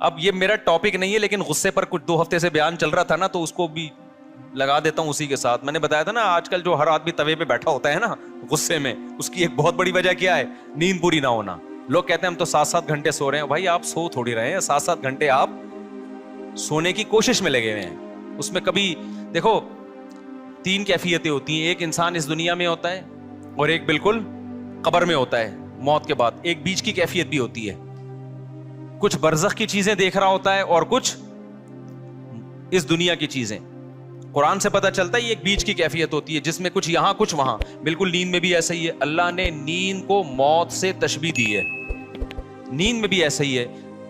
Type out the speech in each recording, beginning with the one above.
اب یہ میرا ٹاپک نہیں ہے، لیکن غصے پر کچھ 2 ہفتے سے بیان چل رہا تھا نا، تو اس کو بھی لگا دیتا ہوں اسی کے ساتھ. میں نے بتایا تھا نا آج کل جو ہر آدمی توے پہ بیٹھا ہوتا ہے نا غصے میں، اس کی ایک بہت بڑی وجہ کیا ہے؟ نیند پوری نہ ہونا. لوگ کہتے ہیں ہم تو 7-7 گھنٹے سو رہے ہیں. بھائی آپ سو تھوڑی رہے ہیں، 7-7 گھنٹے آپ سونے کی کوشش میں لگے ہوئے ہیں. اس میں کبھی دیکھو 3 کیفیتیں ہوتی ہیں. ایک انسان اس دنیا میں ہوتا ہے، اور ایک بالکل قبر میں ہوتا ہے موت کے بعد. ایک بیچ کی کیفیت بھی ہوتی ہے، کچھ برزخ کی چیزیں دیکھ رہا ہوتا ہے اور کچھ اس دنیا کی چیزیں. قرآن سے پتہ چلتا ہے یہ ایک بیچ کی کیفیت ہوتی ہے، جس میں کچھ یہاں کچھ وہاں. بالکل نیند میں بھی ایسا ہی ہے. اللہ نے نیند کو موت سے تشبیہ دی ہے. نیند میں بھی ایسا ہی ہے،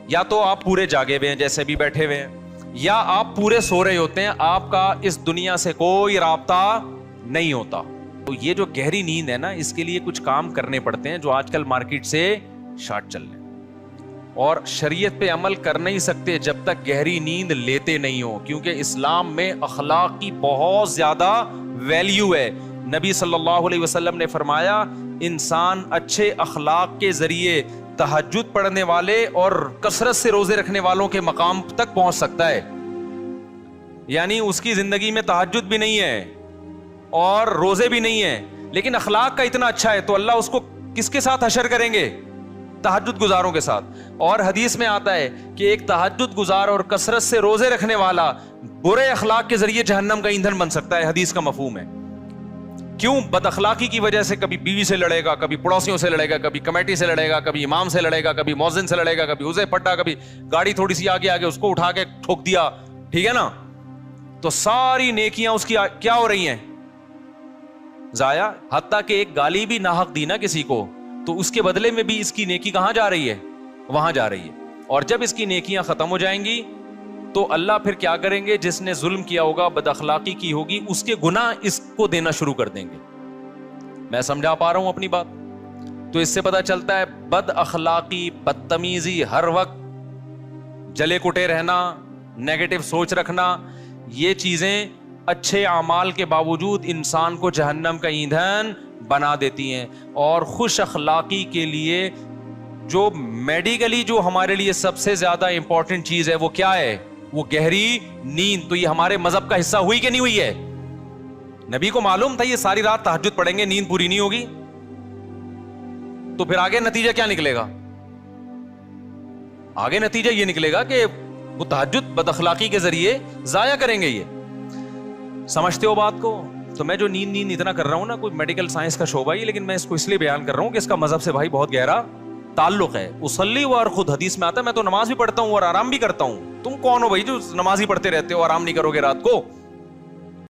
یا تو آپ پورے جاگے ہوئے ہیں جیسے بھی بیٹھے ہوئے ہیں، یا آپ پورے سو رہے ہوتے ہیں. آپ کا اس دنیا سے کوئی رابطہ نہیں ہوتا. تو یہ جو گہری نیند ہے نا، اس کے لیے کچھ کام کرنے پڑتے ہیں جو آج کل مارکیٹ سے شارٹ چل رہے ہیں. اور شریعت پہ عمل کر نہیں سکتے جب تک گہری نیند لیتے نہیں ہو، کیونکہ اسلام میں اخلاق کی بہت زیادہ ویلیو ہے. نبی صلی اللہ علیہ وسلم نے فرمایا انسان اچھے اخلاق کے ذریعے تہجد پڑھنے والے اور کثرت سے روزے رکھنے والوں کے مقام تک پہنچ سکتا ہے. یعنی اس کی زندگی میں تہجد بھی نہیں ہے اور روزے بھی نہیں ہیں، لیکن اخلاق کا اتنا اچھا ہے، تو اللہ اس کو کس کے ساتھ حشر کریں گے؟ تہجد گزاروں کے ساتھ. اور حدیث میں آتا ہے کہ ایک تہجد گزار اور کثرت سے روزے رکھنے والا برے اخلاق کے ذریعے جہنم کا ایندھن بن سکتا ہے. حدیث کا مفہوم ہے. کیوں؟ بد اخلاقی کی وجہ سے کبھی بیوی سے لڑے گا، کبھی پڑوسیوں سے لڑے گا، کبھی کمیٹی سے لڑے گا، کبھی امام سے لڑے گا، کبھی مؤذن سے لڑے گا، کبھی اسے پٹا، کبھی گاڑی تھوڑی سی آگے اس کو اٹھا کے ٹھوک دیا. ٹھیک ہے نا؟ تو ساری نیکیاں اس کی کیا ہو رہی ہیں؟ ضائع. حتیٰ کہ ایک گالی بھی ناحق دی نا کسی کو، تو اس کے بدلے میں بھی اس کی نیکی کہاں جا رہی ہے؟ وہاں جا رہی ہے. اور جب اس کی نیکیاں ختم ہو جائیں گی تو اللہ پھر کیا کریں گے؟ جس نے ظلم کیا ہوگا، بد اخلاقی کی ہوگی، اس کے گناہ اس کو دینا شروع کر دیں گے. میں سمجھا پا رہا ہوں اپنی بات؟ تو اس سے پتا چلتا ہے بد اخلاقی، بدتمیزی، ہر وقت جلے کٹے رہنا، نیگیٹو سوچ رکھنا، یہ چیزیں اچھے اعمال کے باوجود انسان کو جہنم کا ایندھن بنا دیتی ہیں. اور خوش اخلاقی کے لیے جو میڈیکلی جو ہمارے لیے سب سے زیادہ امپورٹنٹ چیز ہے وہ کیا ہے؟ وہ گہری نیند. تو یہ ہمارے مذہب کا حصہ ہوئی کہ نہیں ہوئی ہے؟ نبی کو معلوم تھا یہ ساری رات تہجد پڑھیں گے، نیند پوری نہیں ہوگی، تو پھر آگے نتیجہ کیا نکلے گا؟ آگے نتیجہ یہ نکلے گا کہ وہ تہجد بد اخلاقی کے ذریعے ضائع کریں گے. یہ سمجھتے ہو بات کو؟ تو میں جو نیند اتنا کر رہا ہوں نا، کوئی میڈیکل سائنس کا شعبہ ہی، لیکن میں اس کو اس لیے بیان کر رہا ہوں کہ اس کا مذہب سے بھائی بہت گہرا تعلق ہے. اصلی اور خود حدیث میں آتا ہے میں تو نماز بھی پڑھتا ہوں اور آرام بھی کرتا ہوں. تم کون ہو بھائی جو نماز ہی پڑھتے رہتے ہو، آرام نہیں کرو گے رات کو؟